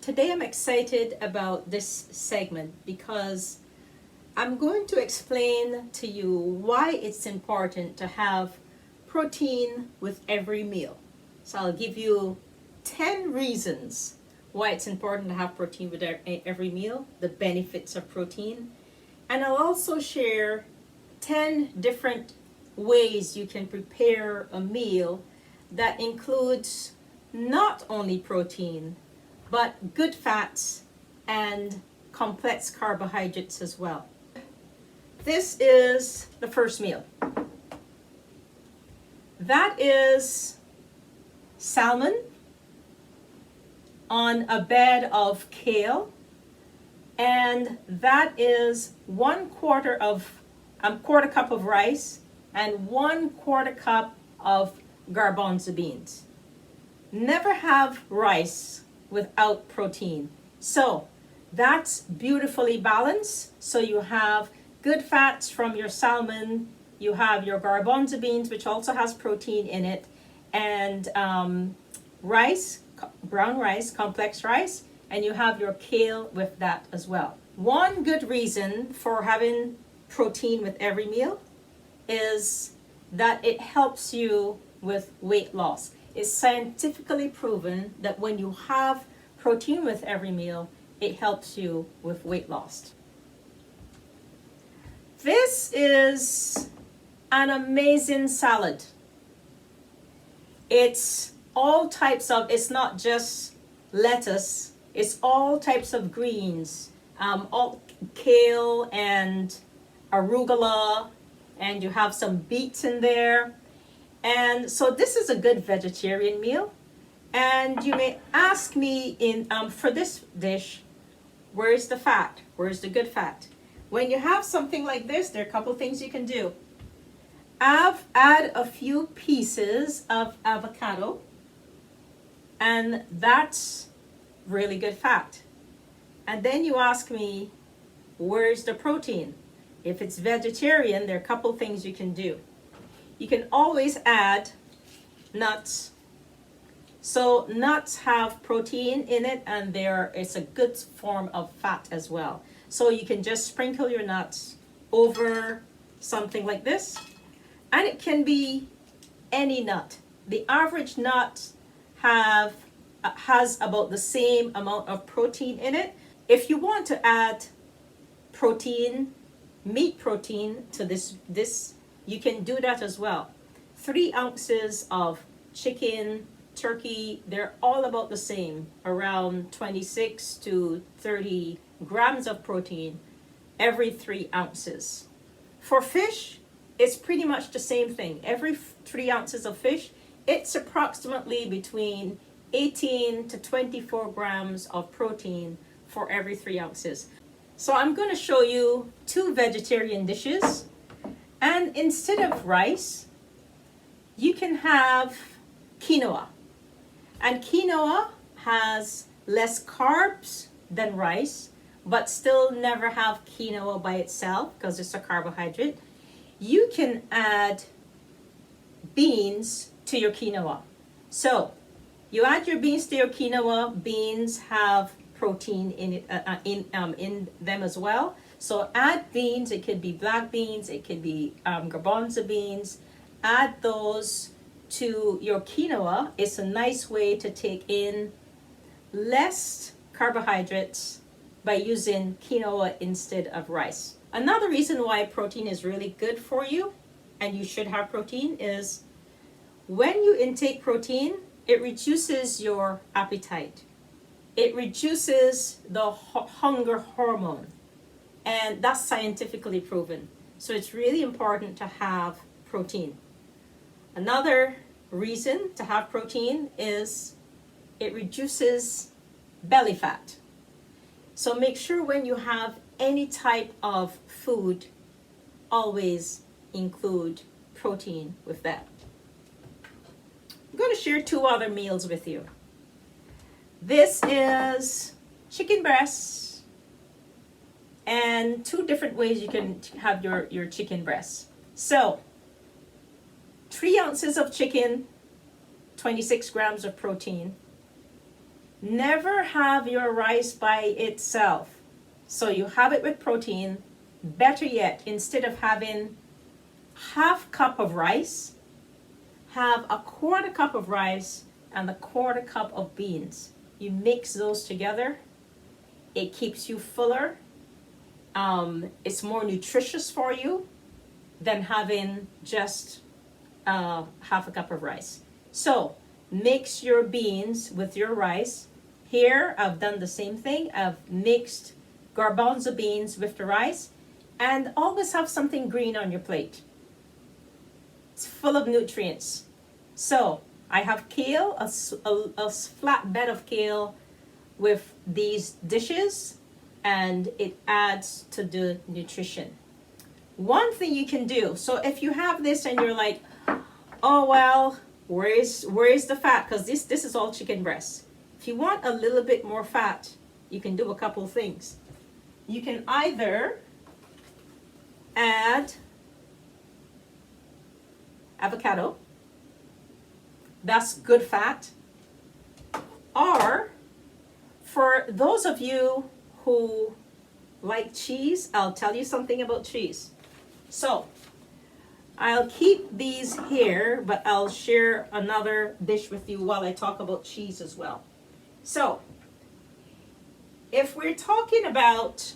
Today I'm excited about this segment because I'm going to explain to you why it's important to have protein with every meal. So I'll give you 10 reasons why it's important to have protein with every meal, the benefits of protein, and I'll also share 10 different ways you can prepare a meal that includes not only protein, but good fats and complex carbohydrates as well. This is the first meal. That is salmon on a bed of kale, and that is 1/4 cup of rice and 1/4 cup of garbanzo beans. Never have rice without protein. So that's beautifully balanced. So you have good fats from your salmon, you have your garbanzo beans, which also has protein in it, and rice, brown rice, complex rice, and you have your kale with that as well. One good reason for having protein with every meal is that it helps you with weight loss. It's scientifically proven that when you have protein with every meal, it helps you with weight loss. This is an amazing salad. It's it's not just lettuce, it's all types of greens, all kale and arugula, and you have some beets in there. And so this is a good vegetarian meal. And you may ask me for this dish, where's the fat? Where's the good fat? When you have something like this, there are a couple things you can do. Add a few pieces of avocado, and that's really good fat. And then you ask me, where's the protein? If it's vegetarian, there are a couple things you can do. You can always add nuts. So nuts have protein in it, and it's a good form of fat as well. So you can just sprinkle your nuts over something like this, and it can be any nut. The average nut has about the same amount of protein in it. If you want to add protein, meat protein to this, you can do that as well. 3 ounces of chicken, turkey, they're all about the same, around 26 to 30 grams of protein every 3 ounces. For fish, it's pretty much the same thing. Every 3 ounces of fish, it's approximately between 18 to 24 grams of protein for every 3 ounces. So I'm going to show you 2 vegetarian dishes. And instead of rice, you can have quinoa. And quinoa has less carbs than rice, but still never have quinoa by itself because it's a carbohydrate. You can add beans to your quinoa. So you add your beans to your quinoa. Beans have protein in it, in them as well. So add beans. It could be black beans, it could be garbanzo beans. Add those to your quinoa. It's a nice way to take in less carbohydrates by using quinoa instead of rice. Another reason why protein is really good for you, and you should have protein, is when you intake protein, it reduces your appetite. It reduces the hunger hormone, and that's scientifically proven. So it's really important to have protein. Another reason to have protein is it reduces belly fat. So make sure when you have any type of food, always include protein with that. I'm going to share 2 other meals with you. This is chicken breasts, and 2 different ways you can have your chicken breasts. So 3 ounces of chicken, 26 grams of protein. Never have your rice by itself. So you have it with protein. Better yet, instead of having half cup of rice, have a quarter cup of rice and a quarter cup of beans. You mix those together. It keeps you fuller. It's more nutritious for you than having just half a cup of rice. So mix your beans with your rice. Here I've done the same thing. I've mixed garbanzo beans with the rice, and always have something green on your plate. It's full of nutrients. So I have kale, a flat bed of kale with these dishes, and it adds to the nutrition. One thing you can do, so if you have this and you're like, oh well, where is the fat? Because this is all chicken breast. If you want a little bit more fat, you can do a couple things. You can either add avocado. That's good fat. Or for those of you who like cheese, I'll tell you something about cheese. So I'll keep these here, but I'll share another dish with you while I talk about cheese as well. So if we're talking about,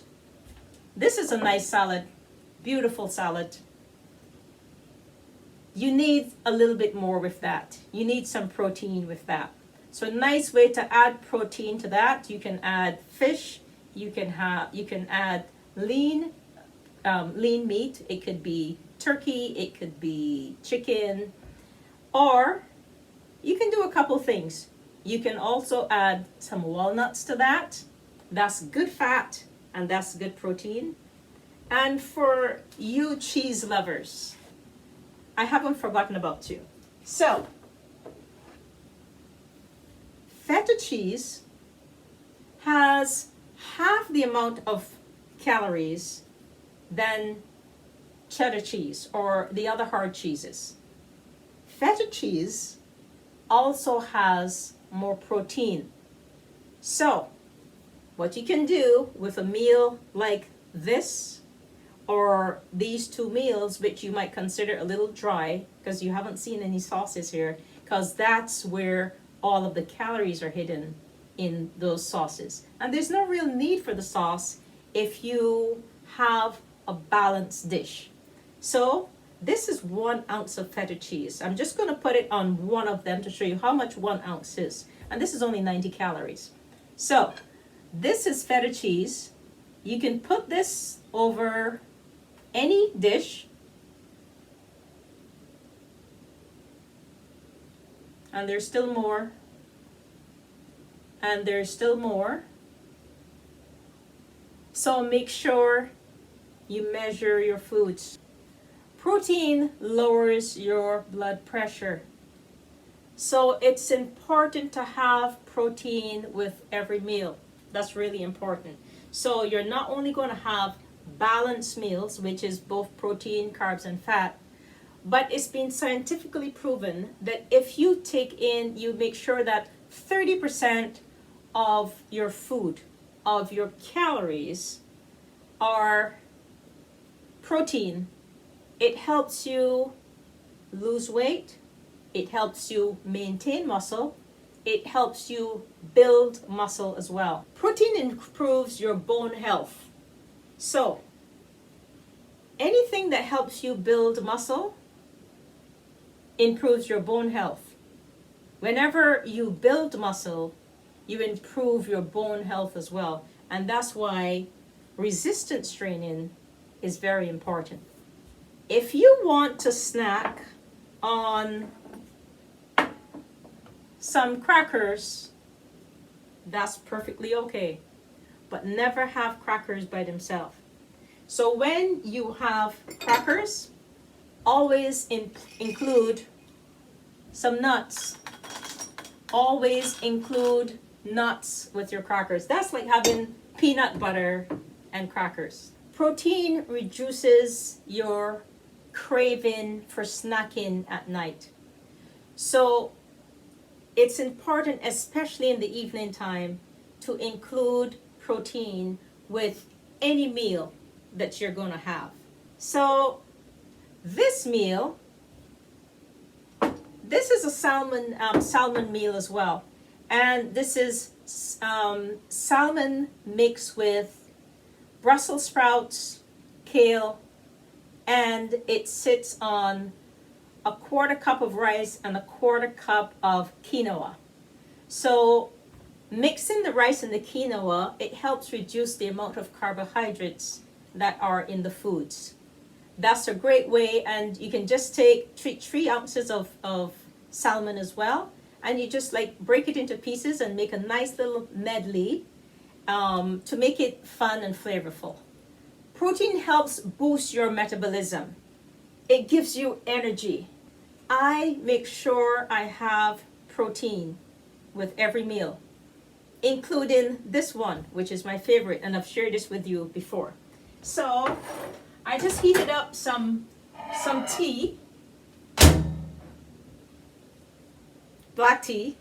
this is a nice salad, beautiful salad. You need a little bit more with that. You need some protein with that. So a nice way to add protein to that, you can add fish, you can add lean meat. It could be turkey, it could be chicken, or you can do a couple things. You can also add some walnuts to that. That's good fat and that's good protein. And for you cheese lovers, I haven't forgotten about you. So, feta cheese has half the amount of calories than cheddar cheese or the other hard cheeses. Feta cheese also has more protein. So, what you can do with a meal like this, or these two meals, which you might consider a little dry because you haven't seen any sauces here, because that's where all of the calories are hidden in those sauces. And there's no real need for the sauce if you have a balanced dish. So this is 1 ounce of feta cheese. I'm just going to put it on one of them to show you how much 1 ounce is. And this is only 90 calories. So this is feta cheese. You can put this over any dish. And there's still more. And there's still more. So make sure you measure your foods. Protein lowers your blood pressure. So it's important to have protein with every meal. That's really important. So you're not only going to have balanced meals, which is both protein, carbs, and fat, but it's been scientifically proven that if you make sure that 30% of your food, of your calories, are protein, it helps you lose weight, it helps you maintain muscle, it helps you build muscle as well. Protein improves your bone health. So, anything that helps you build muscle improves your bone health. Whenever you build muscle, you improve your bone health as well. And that's why resistance training is very important. If you want to snack on some crackers, that's perfectly okay. But never have crackers by themselves. So when you have crackers, always include some nuts. Always include nuts with your crackers. That's like having peanut butter and crackers. Protein reduces your craving for snacking at night. So it's important, especially in the evening time, to include protein with any meal that you're going to have. So this meal, this is a salmon meal as well, and this is salmon mixed with Brussels sprouts, kale, and it sits on a quarter cup of rice and a quarter cup of quinoa. So mixing the rice and the quinoa, it helps reduce the amount of carbohydrates that are in the foods. That's a great way, and you can just take 3 ounces of salmon as well, and you just like break it into pieces and make a nice little medley to make it fun and flavorful. Protein helps boost your metabolism. It gives you energy. I make sure I have protein with every meal, including this one, which is my favorite, and I've shared this with you before. So I just heated up some tea, black tea,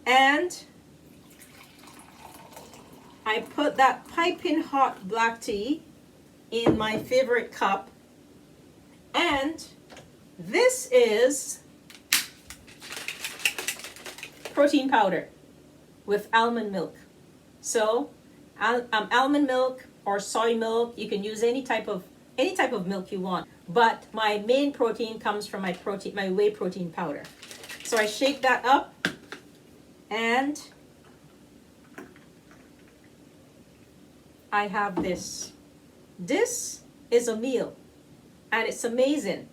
and I put that piping hot black tea in my favorite cup, and this is protein powder with almond milk. So almond milk or soy milk, you can use any type of milk you want, but my main protein comes from my whey protein powder. So I shake that up, and I have this. This is a meal, and it's amazing.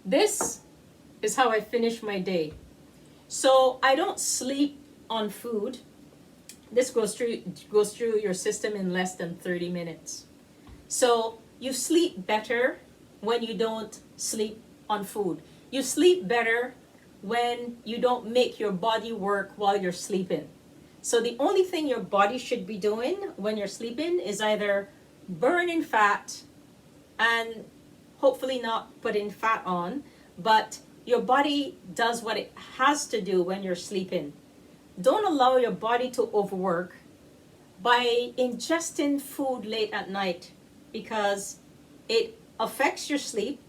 This is how I finish my day. So I don't sleep on food. This goes through your system in less than 30 minutes. So you sleep better when you don't sleep on food. You sleep better when you don't make your body work while you're sleeping. So the only thing your body should be doing when you're sleeping is either burning fat and hopefully not putting fat on, but your body does what it has to do when you're sleeping. Don't allow your body to overwork by ingesting food late at night, because it affects your sleep,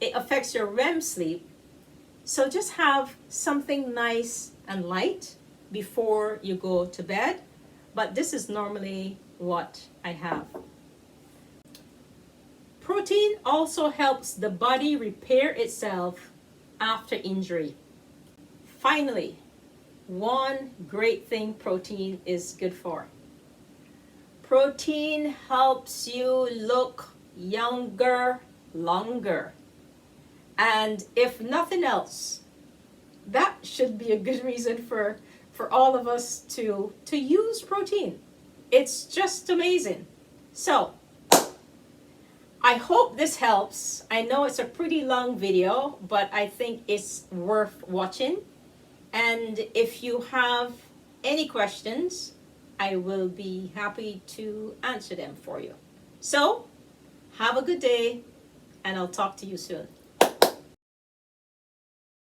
it affects your REM sleep. So just have something nice and light before you go to bed, but this is normally what I have. Protein also helps the body repair itself after injury. Finally, one great thing protein is good for. Protein helps you look younger longer. And if nothing else, that should be a good reason for all of us to use protein. It's just amazing. So I hope this helps. I know it's a pretty long video, but I think it's worth watching. And if you have any questions, I will be happy to answer them for you. So have a good day, and I'll talk to you soon.